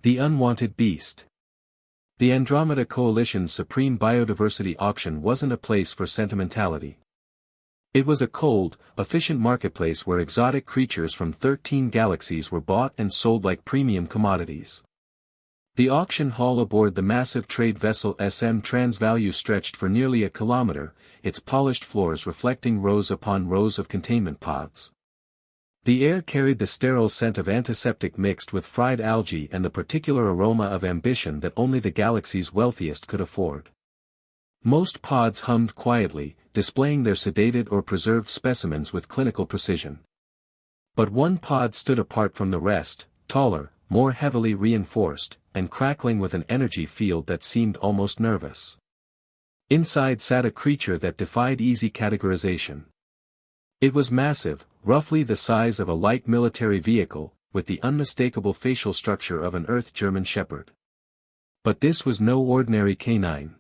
The Unwanted Beast. The Andromeda Coalition's supreme biodiversity auction wasn't a place for sentimentality. It was a cold, efficient marketplace where exotic creatures from 13 galaxies were bought and sold like premium commodities. The auction hall aboard the massive trade vessel SM Transvalue stretched for nearly a kilometer, its polished floors reflecting rows upon rows of containment pods. The air carried the sterile scent of antiseptic mixed with fried algae and the particular aroma of ambition that only the galaxy's wealthiest could afford. Most pods hummed quietly, displaying their sedated or preserved specimens with clinical precision. But one pod stood apart from the rest, taller, more heavily reinforced, and crackling with an energy field that seemed almost nervous. Inside sat a creature that defied easy categorization. It was massive, roughly the size of a light military vehicle, with the unmistakable facial structure of an Earth German Shepherd. But this was no ordinary canine.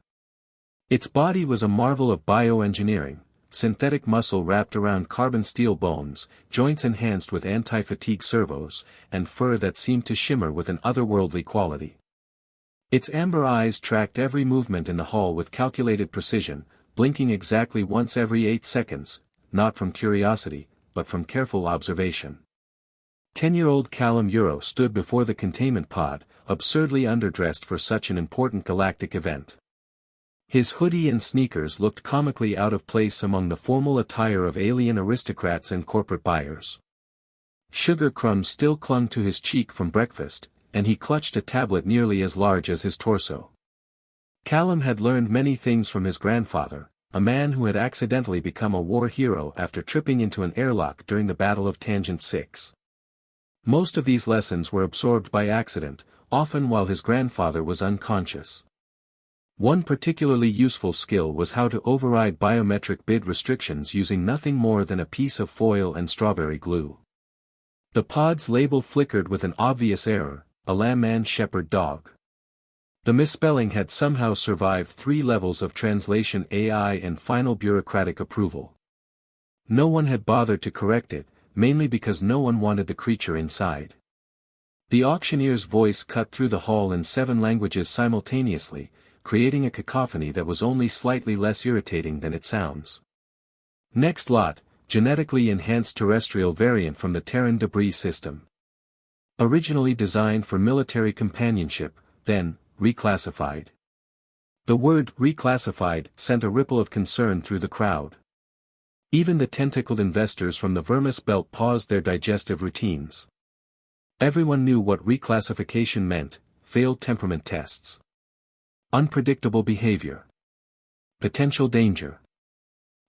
Its body was a marvel of bioengineering, synthetic muscle wrapped around carbon steel bones, joints enhanced with anti-fatigue servos, and fur that seemed to shimmer with an otherworldly quality. Its amber eyes tracked every movement in the hall with calculated precision, blinking exactly once every 8 seconds, not from curiosity, but from careful observation. 10-year-old Callum stood before the containment pod, absurdly underdressed for such an important galactic event. His hoodie and sneakers looked comically out of place among the formal attire of alien aristocrats and corporate buyers. Sugar crumbs still clung to his cheek from breakfast, and he clutched a tablet nearly as large as his torso. Callum had learned many things from his grandfather, a man who had accidentally become a war hero after tripping into an airlock during the Battle of Tangent 6. Most of these lessons were absorbed by accident, often while his grandfather was unconscious. One particularly useful skill was how to override biometric bid restrictions using nothing more than a piece of foil and strawberry glue. The pod's label flickered with an obvious error, a Lamb Shepherd dog. The misspelling had somehow survived 3 levels of translation AI and final bureaucratic approval. No one had bothered to correct it, mainly because no one wanted the creature inside. The auctioneer's voice cut through the hall in 7 languages simultaneously, creating a cacophony that was only slightly less irritating than it sounds. Next lot, genetically enhanced terrestrial variant from the Terran debris system. Originally designed for military companionship, then, reclassified. The word reclassified sent a ripple of concern through the crowd. Even the tentacled investors from the Vermis belt paused their digestive routines. Everyone knew what reclassification meant: failed temperament tests. Unpredictable behavior. Potential danger.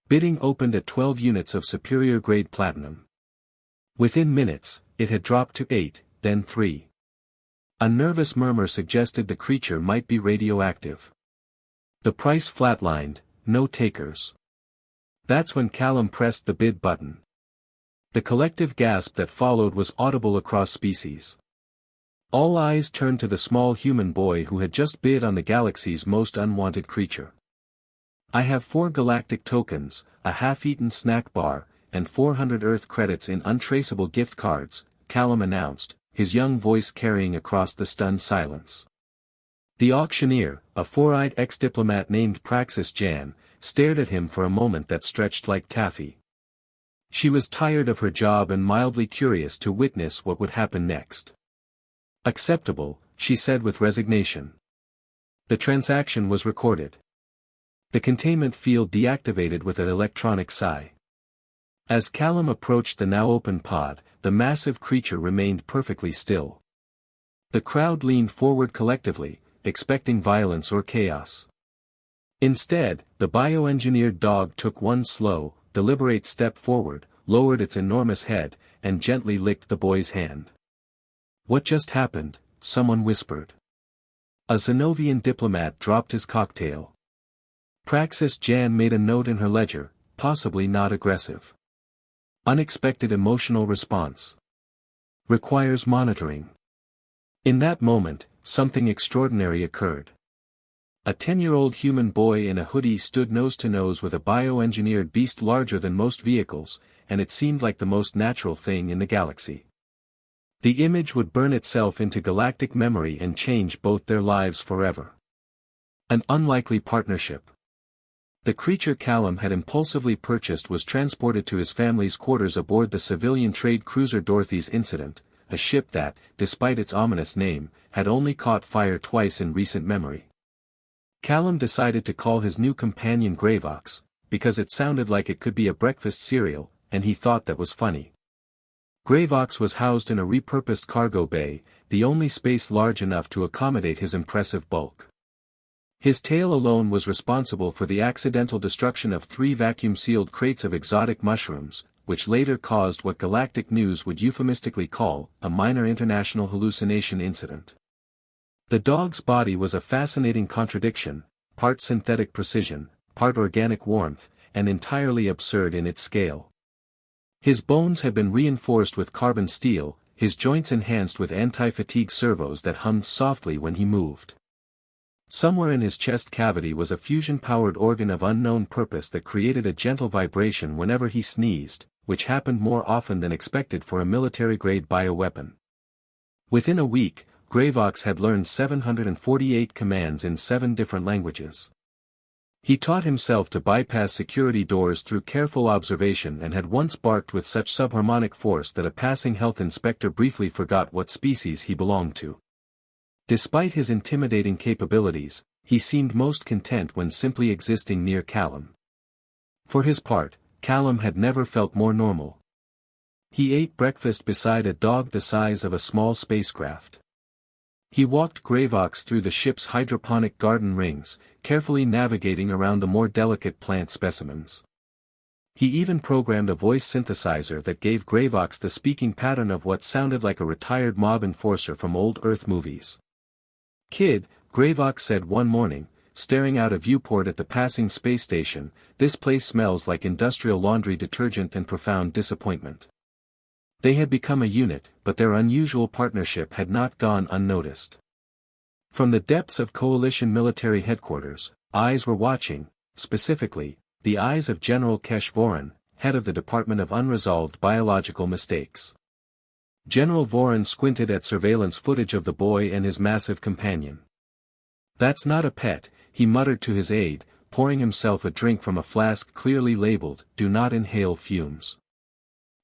Bidding opened at 12 units of superior-grade platinum. Within minutes, it had dropped to 8, then 3. A nervous murmur suggested the creature might be radioactive. The price flatlined, no takers. That's when Callum pressed the bid button. The collective gasp that followed was audible across species. All eyes turned to the small human boy who had just bid on the galaxy's most unwanted creature. "I have 4 galactic tokens, a half-eaten snack bar, and 400 Earth credits in untraceable gift cards," Callum announced, his young voice carrying across the stunned silence. The auctioneer, a 4-eyed ex-diplomat named Praxis Jan, stared at him for a moment that stretched like taffy. She was tired of her job and mildly curious to witness what would happen next. "Acceptable," she said with resignation. The transaction was recorded. The containment field deactivated with an electronic sigh. As Callum approached the now open pod, the massive creature remained perfectly still. The crowd leaned forward collectively, expecting violence or chaos. Instead, the bioengineered dog took one slow, deliberate step forward, lowered its enormous head, and gently licked the boy's hand. "What just happened?" someone whispered. A Zenovian diplomat dropped his cocktail. Praxis Jan made a note in her ledger, possibly not aggressive. Unexpected emotional response. Requires monitoring. In that moment, something extraordinary occurred. A 10-year-old human boy in a hoodie stood nose to nose with a bioengineered beast larger than most vehicles, and it seemed like the most natural thing in the galaxy. The image would burn itself into galactic memory and change both their lives forever. An unlikely partnership. The creature Callum had impulsively purchased was transported to his family's quarters aboard the civilian trade cruiser Dorothy's Incident, a ship that, despite its ominous name, had only caught fire twice in recent memory. Callum decided to call his new companion Gravox, because it sounded like it could be a breakfast cereal, and he thought that was funny. Gravox was housed in a repurposed cargo bay, the only space large enough to accommodate his impressive bulk. His tail alone was responsible for the accidental destruction of 3 vacuum-sealed crates of exotic mushrooms, which later caused what galactic news would euphemistically call a minor international hallucination incident. The dog's body was a fascinating contradiction, part synthetic precision, part organic warmth, and entirely absurd in its scale. His bones had been reinforced with carbon steel, his joints enhanced with anti-fatigue servos that hummed softly when he moved. Somewhere in his chest cavity was a fusion-powered organ of unknown purpose that created a gentle vibration whenever he sneezed, which happened more often than expected for a military-grade bioweapon. Within a week, Gravox had learned 748 commands in 7 different languages. He taught himself to bypass security doors through careful observation and had once barked with such subharmonic force that a passing health inspector briefly forgot what species he belonged to. Despite his intimidating capabilities, he seemed most content when simply existing near Callum. For his part, Callum had never felt more normal. He ate breakfast beside a dog the size of a small spacecraft. He walked Gravox through the ship's hydroponic garden rings, carefully navigating around the more delicate plant specimens. He even programmed a voice synthesizer that gave Gravox the speaking pattern of what sounded like a retired mob enforcer from old Earth movies. "Kid," Gravox said one morning, staring out a viewport at the passing space station, "this place smells like industrial laundry detergent and profound disappointment." They had become a unit, but their unusual partnership had not gone unnoticed. From the depths of Coalition military headquarters, eyes were watching, specifically, the eyes of General Kesh Voran, head of the Department of Unresolved Biological Mistakes. General Voran squinted at surveillance footage of the boy and his massive companion. "That's not a pet," he muttered to his aide, pouring himself a drink from a flask clearly labeled, "Do not inhale fumes."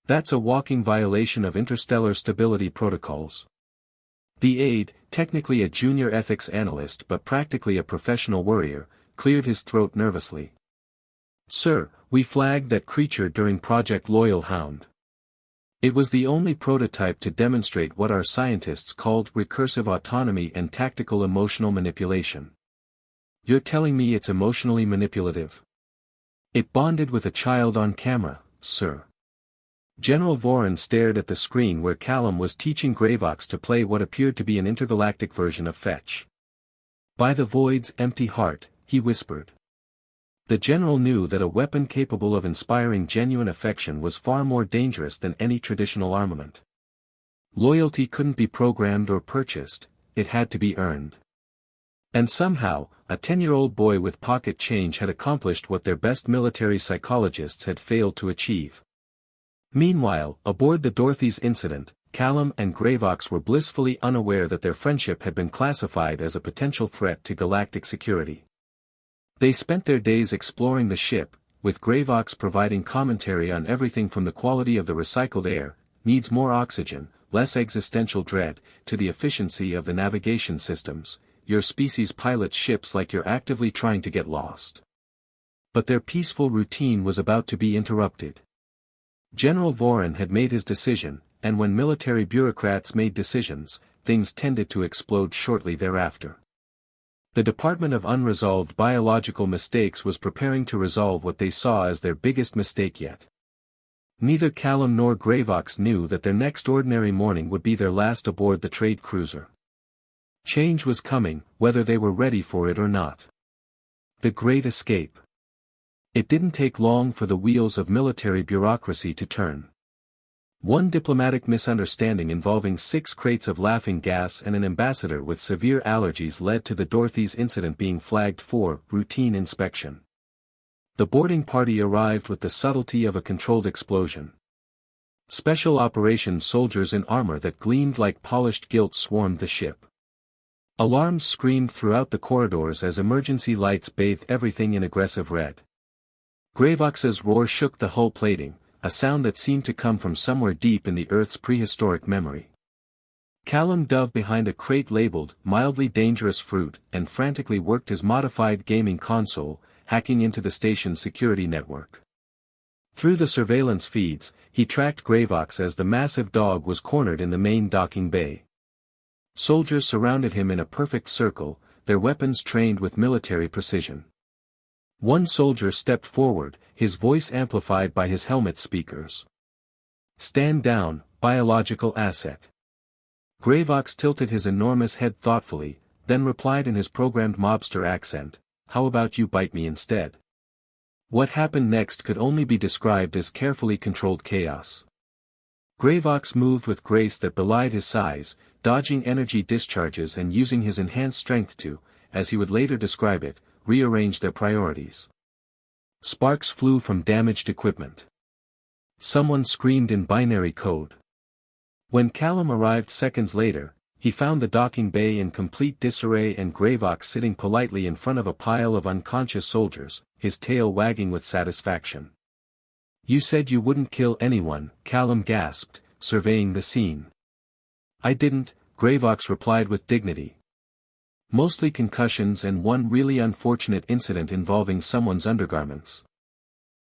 "That's a walking violation of interstellar stability protocols." The aide, technically a junior ethics analyst but practically a professional worrier, cleared his throat nervously. "Sir, we flagged that creature during Project Loyal Hound. It was the only prototype to demonstrate what our scientists called recursive autonomy and tactical emotional manipulation." "You're telling me it's emotionally manipulative?" "It bonded with a child on camera, sir." General Voran stared at the screen where Callum was teaching Gravox to play what appeared to be an intergalactic version of Fetch. "By the Void's empty heart," he whispered. The general knew that a weapon capable of inspiring genuine affection was far more dangerous than any traditional armament. Loyalty couldn't be programmed or purchased, it had to be earned. And somehow, a 10-year-old boy with pocket change had accomplished what their best military psychologists had failed to achieve. Meanwhile, aboard the Dorothy's Incident, Callum and Gravox were blissfully unaware that their friendship had been classified as a potential threat to galactic security. They spent their days exploring the ship, with Gravox providing commentary on everything from the quality of the recycled air, needs more oxygen, less existential dread, to the efficiency of the navigation systems. Your species pilots ships like you're actively trying to get lost. But their peaceful routine was about to be interrupted. General Voran had made his decision, and when military bureaucrats made decisions, things tended to explode shortly thereafter. The Department of Unresolved Biological Mistakes was preparing to resolve what they saw as their biggest mistake yet. Neither Callum nor Gravox knew that their next ordinary morning would be their last aboard the trade cruiser. Change was coming, whether they were ready for it or not. The Great Escape. It didn't take long for the wheels of military bureaucracy to turn. One diplomatic misunderstanding involving 6 crates of laughing gas and an ambassador with severe allergies led to the Dorothy's Incident being flagged for routine inspection. The boarding party arrived with the subtlety of a controlled explosion. Special operations soldiers in armor that gleamed like polished gilt swarmed the ship. Alarms screamed throughout the corridors as emergency lights bathed everything in aggressive red. Gravox's roar shook the hull plating, a sound that seemed to come from somewhere deep in the Earth's prehistoric memory. Callum dove behind a crate labeled "mildly dangerous fruit" and frantically worked his modified gaming console, hacking into the station's security network. Through the surveillance feeds, he tracked Gravox as the massive dog was cornered in the main docking bay. Soldiers surrounded him in a perfect circle, their weapons trained with military precision. One soldier stepped forward, his voice amplified by his helmet speakers. "Stand down, biological asset." Gravox tilted his enormous head thoughtfully, then replied in his programmed mobster accent, "How about you bite me instead?" What happened next could only be described as carefully controlled chaos. Gravox moved with grace that belied his size, dodging energy discharges and using his enhanced strength to, as he would later describe it, rearrange their priorities. Sparks flew from damaged equipment. Someone screamed in binary code. When Callum arrived seconds later, he found the docking bay in complete disarray and Gravox sitting politely in front of a pile of unconscious soldiers, his tail wagging with satisfaction. "You said you wouldn't kill anyone," Callum gasped, surveying the scene. "I didn't," Gravox replied with dignity. "Mostly concussions and one really unfortunate incident involving someone's undergarments.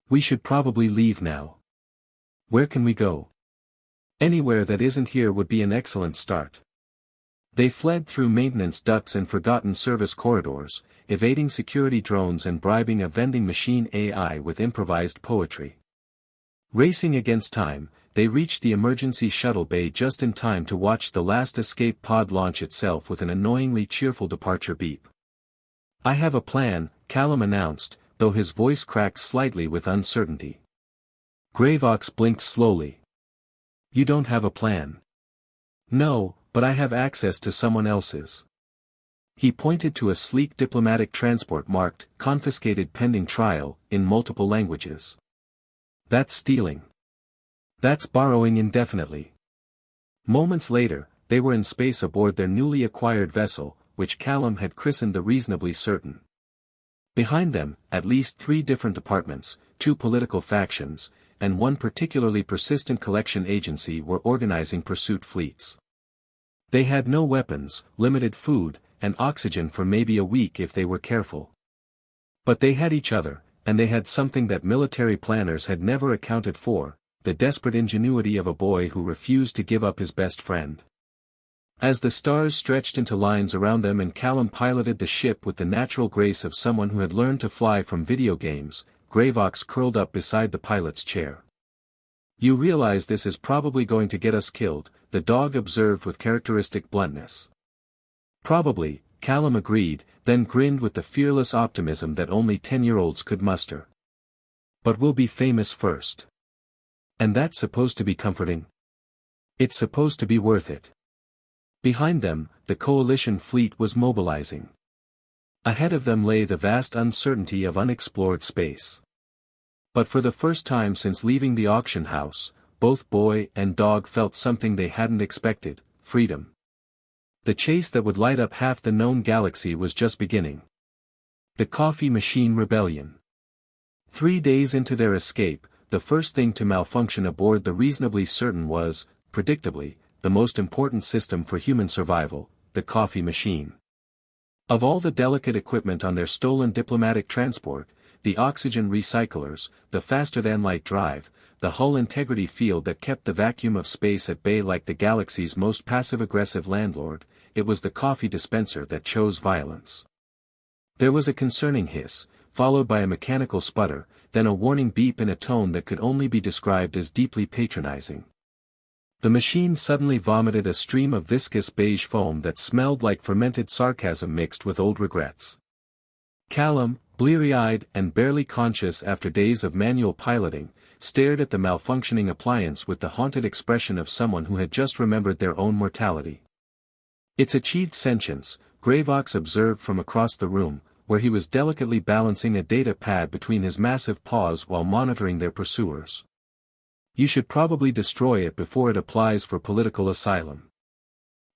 We should probably leave now." "Where can we go?" "Anywhere that isn't here would be an excellent start." They fled through maintenance ducts and forgotten service corridors, evading security drones and bribing a vending machine AI with improvised poetry. Racing against time, they reached the emergency shuttle bay just in time to watch the last escape pod launch itself with an annoyingly cheerful departure beep. "I have a plan," Callum announced, though his voice cracked slightly with uncertainty. Gravox blinked slowly. "You don't have a plan." "No, but I have access to someone else's." He pointed to a sleek diplomatic transport marked, "Confiscated pending trial," in multiple languages. "That's stealing. That's borrowing indefinitely." Moments later, they were in space aboard their newly acquired vessel, which Callum had christened the Reasonably Certain. Behind them, at least 3 different departments, 2 political factions, and one particularly persistent collection agency were organizing pursuit fleets. They had no weapons, limited food, and oxygen for maybe a week if they were careful. But they had each other, and they had something that military planners had never accounted for, the desperate ingenuity of a boy who refused to give up his best friend. As the stars stretched into lines around them and Callum piloted the ship with the natural grace of someone who had learned to fly from video games, Gravox curled up beside the pilot's chair. "You realize this is probably going to get us killed," the dog observed with characteristic bluntness. "Probably," Callum agreed, then grinned with the fearless optimism that only 10-year-olds could muster. "But we'll be famous first. And that's supposed to be comforting. It's supposed to be worth it." Behind them, the coalition fleet was mobilizing. Ahead of them lay the vast uncertainty of unexplored space. But for the first time since leaving the auction house, both boy and dog felt something they hadn't expected: freedom. The chase that would light up half the known galaxy was just beginning. The Coffee Machine Rebellion. 3 days into their escape, the first thing to malfunction aboard the Reasonably Certain was, predictably, the most important system for human survival, the coffee machine. Of all the delicate equipment on their stolen diplomatic transport, the oxygen recyclers, the faster-than-light drive, the hull integrity field that kept the vacuum of space at bay like the galaxy's most passive-aggressive landlord, it was the coffee dispenser that chose violence. There was a concerning hiss, followed by a mechanical sputter, then a warning beep in a tone that could only be described as deeply patronizing. The machine suddenly vomited a stream of viscous beige foam that smelled like fermented sarcasm mixed with old regrets. Callum, bleary-eyed and barely conscious after days of manual piloting, stared at the malfunctioning appliance with the haunted expression of someone who had just remembered their own mortality. "It's achieved sentience," Gravox observed from across the room, where he was delicately balancing a data pad between his massive paws while monitoring their pursuers. You should probably destroy it before it applies for political asylum.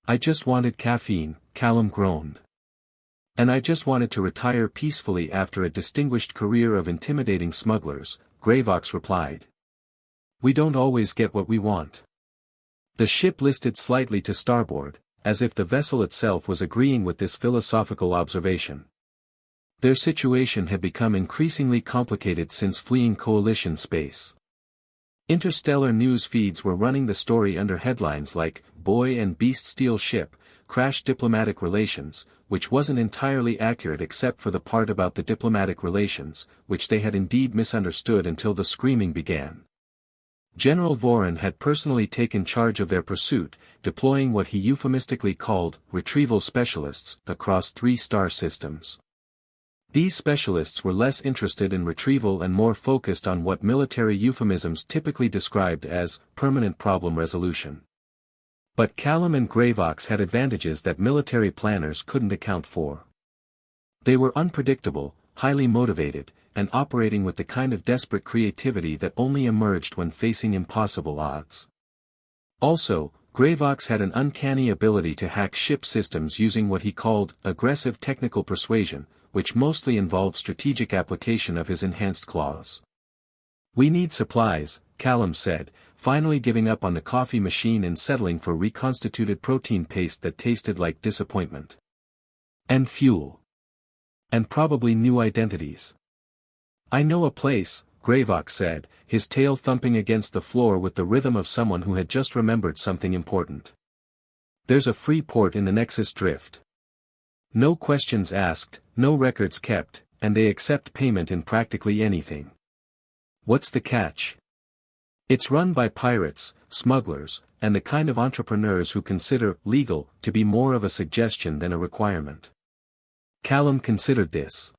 I just wanted caffeine, Callum groaned. And I just wanted to retire peacefully after a distinguished career of intimidating smugglers, Gravox replied. We don't always get what we want. The ship listed slightly to starboard, as if the vessel itself was agreeing with this philosophical observation. Their situation had become increasingly complicated since fleeing Coalition space. Interstellar news feeds were running the story under headlines like, Boy and Beast Steal Ship, Crash Diplomatic Relations, which wasn't entirely accurate except for the part about the diplomatic relations, which they had indeed misunderstood until the screaming began. General Voron had personally taken charge of their pursuit, deploying what he euphemistically called retrieval specialists across 3 star systems. These specialists were less interested in retrieval and more focused on what military euphemisms typically described as permanent problem resolution. But Callum and Gravox had advantages that military planners couldn't account for. They were unpredictable, highly motivated, and operating with the kind of desperate creativity that only emerged when facing impossible odds. Also, Gravox had an uncanny ability to hack ship systems using what he called aggressive technical persuasion, which mostly involved strategic application of his enhanced claws. We need supplies, Callum said, finally giving up on the coffee machine and settling for reconstituted protein paste that tasted like disappointment. And fuel. And probably new identities. I know a place, Gravox said, his tail thumping against the floor with the rhythm of someone who had just remembered something important. There's a free port in the Nexus Drift. No questions asked, no records kept, and they accept payment in practically anything. What's the catch? It's run by pirates, smugglers, and the kind of entrepreneurs who consider legal to be more of a suggestion than a requirement. Callum considered this.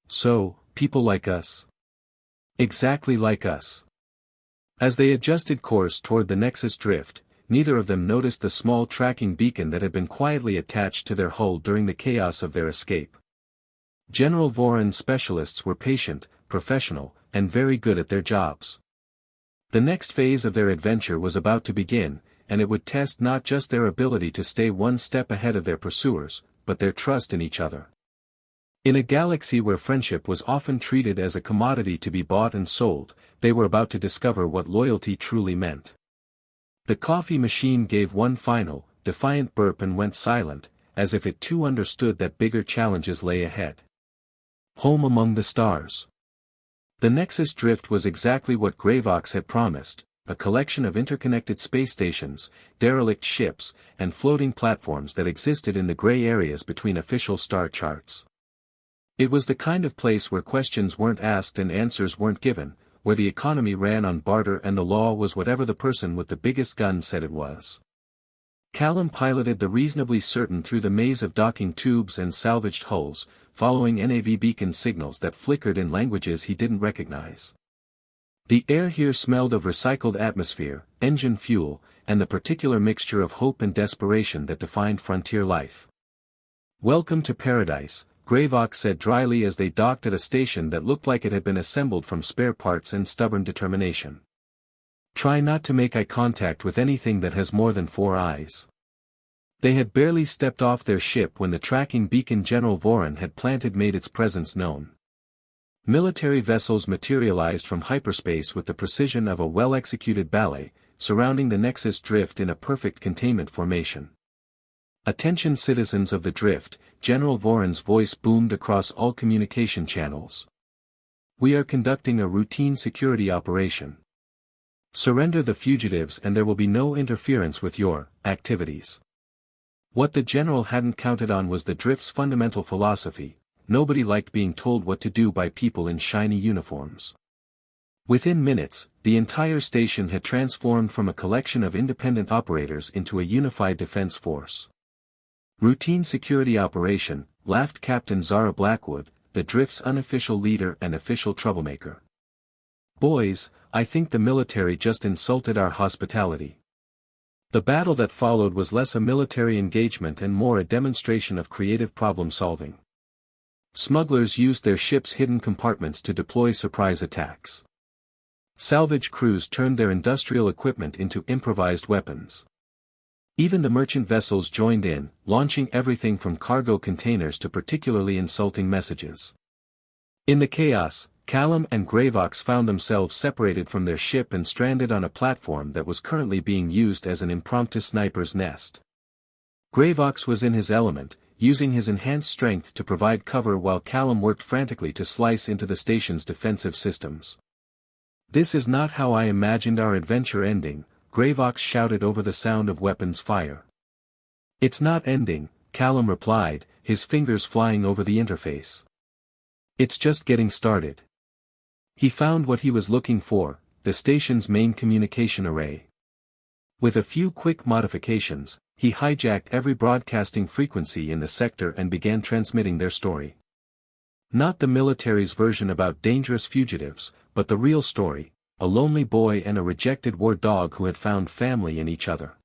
So, people like us? Exactly like us. As they adjusted course toward the Nexus Drift, neither of them noticed the small tracking beacon that had been quietly attached to their hull during the chaos of their escape. General Voron's specialists were patient, professional, and very good at their jobs. The next phase of their adventure was about to begin, and it would test not just their ability to stay one step ahead of their pursuers, but their trust in each other. In a galaxy where friendship was often treated as a commodity to be bought and sold, they were about to discover what loyalty truly meant. The coffee machine gave one final, defiant burp and went silent, as if it too understood that bigger challenges lay ahead. Home among the stars. The Nexus Drift was exactly what Gravox had promised, a collection of interconnected space stations, derelict ships, and floating platforms that existed in the gray areas between official star charts. It was the kind of place where questions weren't asked and answers weren't given, where the economy ran on barter and the law was whatever the person with the biggest gun said it was. Callum piloted the reasonably certain through the maze of docking tubes and salvaged hulls, following NAV beacon signals that flickered in languages he didn't recognize. The air here smelled of recycled atmosphere, engine fuel, and the particular mixture of hope and desperation that defined frontier life. Welcome to paradise, Gravox said dryly as they docked at a station that looked like it had been assembled from spare parts and stubborn determination. Try not to make eye contact with anything that has more than 4 eyes. They had barely stepped off their ship when the tracking beacon General Voron had planted made its presence known. Military vessels materialized from hyperspace with the precision of a well-executed ballet, surrounding the Nexus Drift in a perfect containment formation. Attention citizens of the Drift, General Voron's voice boomed across all communication channels. We are conducting a routine security operation. Surrender the fugitives and there will be no interference with your activities. What the general hadn't counted on was the Drift's fundamental philosophy: nobody liked being told what to do by people in shiny uniforms. Within minutes, the entire station had transformed from a collection of independent operators into a unified defense force. Routine security operation, laughed Captain Zara Blackwood, the Drift's unofficial leader and official troublemaker. Boys, I think the military just insulted our hospitality. The battle that followed was less a military engagement and more a demonstration of creative problem-solving. Smugglers used their ships' hidden compartments to deploy surprise attacks. Salvage crews turned their industrial equipment into improvised weapons. Even the merchant vessels joined in, launching everything from cargo containers to particularly insulting messages. In the chaos, Callum and Gravox found themselves separated from their ship and stranded on a platform that was currently being used as an impromptu sniper's nest. Gravox was in his element, using his enhanced strength to provide cover while Callum worked frantically to slice into the station's defensive systems. "This is not how I imagined our adventure ending," Gravox shouted over the sound of weapons fire. "It's not ending," Callum replied, his fingers flying over the interface. "It's just getting started." He found what he was looking for, the station's main communication array. With a few quick modifications, he hijacked every broadcasting frequency in the sector and began transmitting their story. Not the military's version about dangerous fugitives, but the real story, a lonely boy and a rejected war dog who had found family in each other.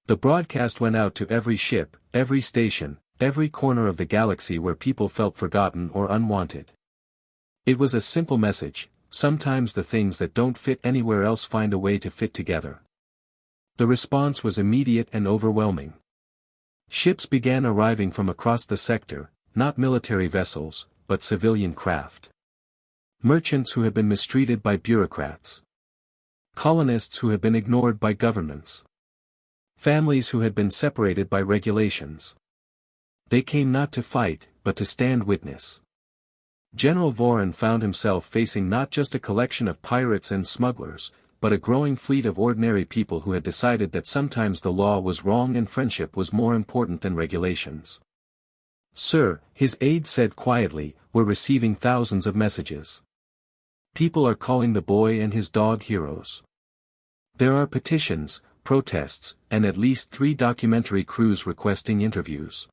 The broadcast went out to every ship, every station, every corner of the galaxy where people felt forgotten or unwanted. It was a simple message: sometimes the things that don't fit anywhere else find a way to fit together. The response was immediate and overwhelming. Ships began arriving from across the sector, not military vessels, but civilian craft. Merchants who had been mistreated by bureaucrats. Colonists who had been ignored by governments. Families who had been separated by regulations. They came not to fight, but to stand witness. General Voran found himself facing not just a collection of pirates and smugglers, but a growing fleet of ordinary people who had decided that sometimes the law was wrong and friendship was more important than regulations. "Sir," his aide said quietly, "we're receiving thousands of messages. People are calling the boy and his dog heroes. There are petitions, protests, and at least 3 documentary crews requesting interviews."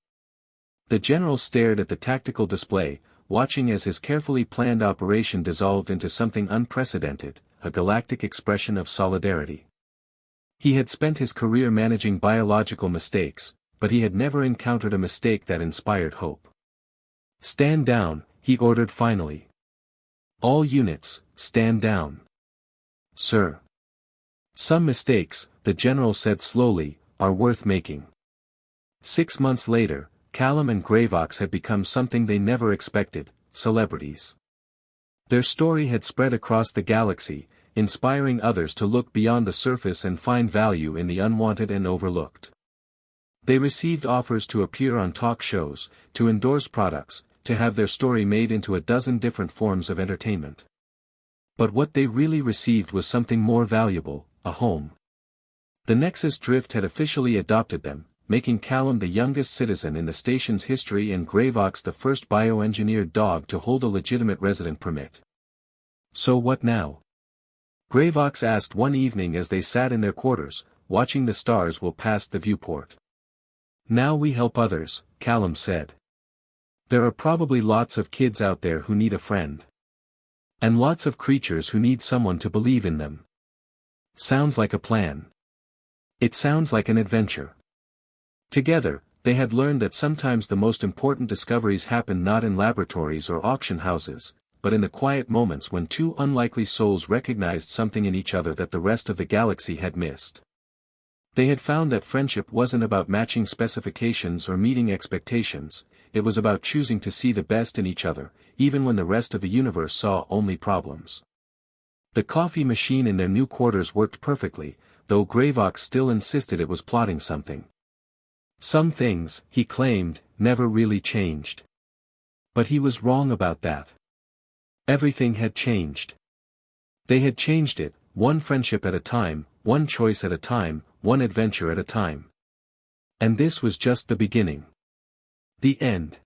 The general stared at the tactical display, watching as his carefully planned operation dissolved into something unprecedented, a galactic expression of solidarity. He had spent his career managing biological mistakes, but he had never encountered a mistake that inspired hope. "Stand down," he ordered finally. "All units, stand down." "Sir." "Some mistakes," the general said slowly, "are worth making." 6 months later, Callum and Gravox had become something they never expected: celebrities. Their story had spread across the galaxy, inspiring others to look beyond the surface and find value in the unwanted and overlooked. They received offers to appear on talk shows, to endorse products, to have their story made into a dozen different forms of entertainment. But what they really received was something more valuable: a home. The Nexus Drift had officially adopted them, making Callum the youngest citizen in the station's history and Gravox the first bioengineered dog to hold a legitimate resident permit. "So what now?" Gravox asked one evening as they sat in their quarters, watching the stars while past the viewport. "Now we help others," Callum said. "There are probably lots of kids out there who need a friend. And lots of creatures who need someone to believe in them. Sounds like a plan. It sounds like an adventure." Together, they had learned that sometimes the most important discoveries happen not in laboratories or auction houses, but in the quiet moments when 2 unlikely souls recognized something in each other that the rest of the galaxy had missed. They had found that friendship wasn't about matching specifications or meeting expectations, it was about choosing to see the best in each other, even when the rest of the universe saw only problems. The coffee machine in their new quarters worked perfectly, though Gravox still insisted it was plotting something. Some things, he claimed, never really changed. But he was wrong about that. Everything had changed. They had changed it, one friendship at a time, one choice at a time, one adventure at a time. And this was just the beginning. The end.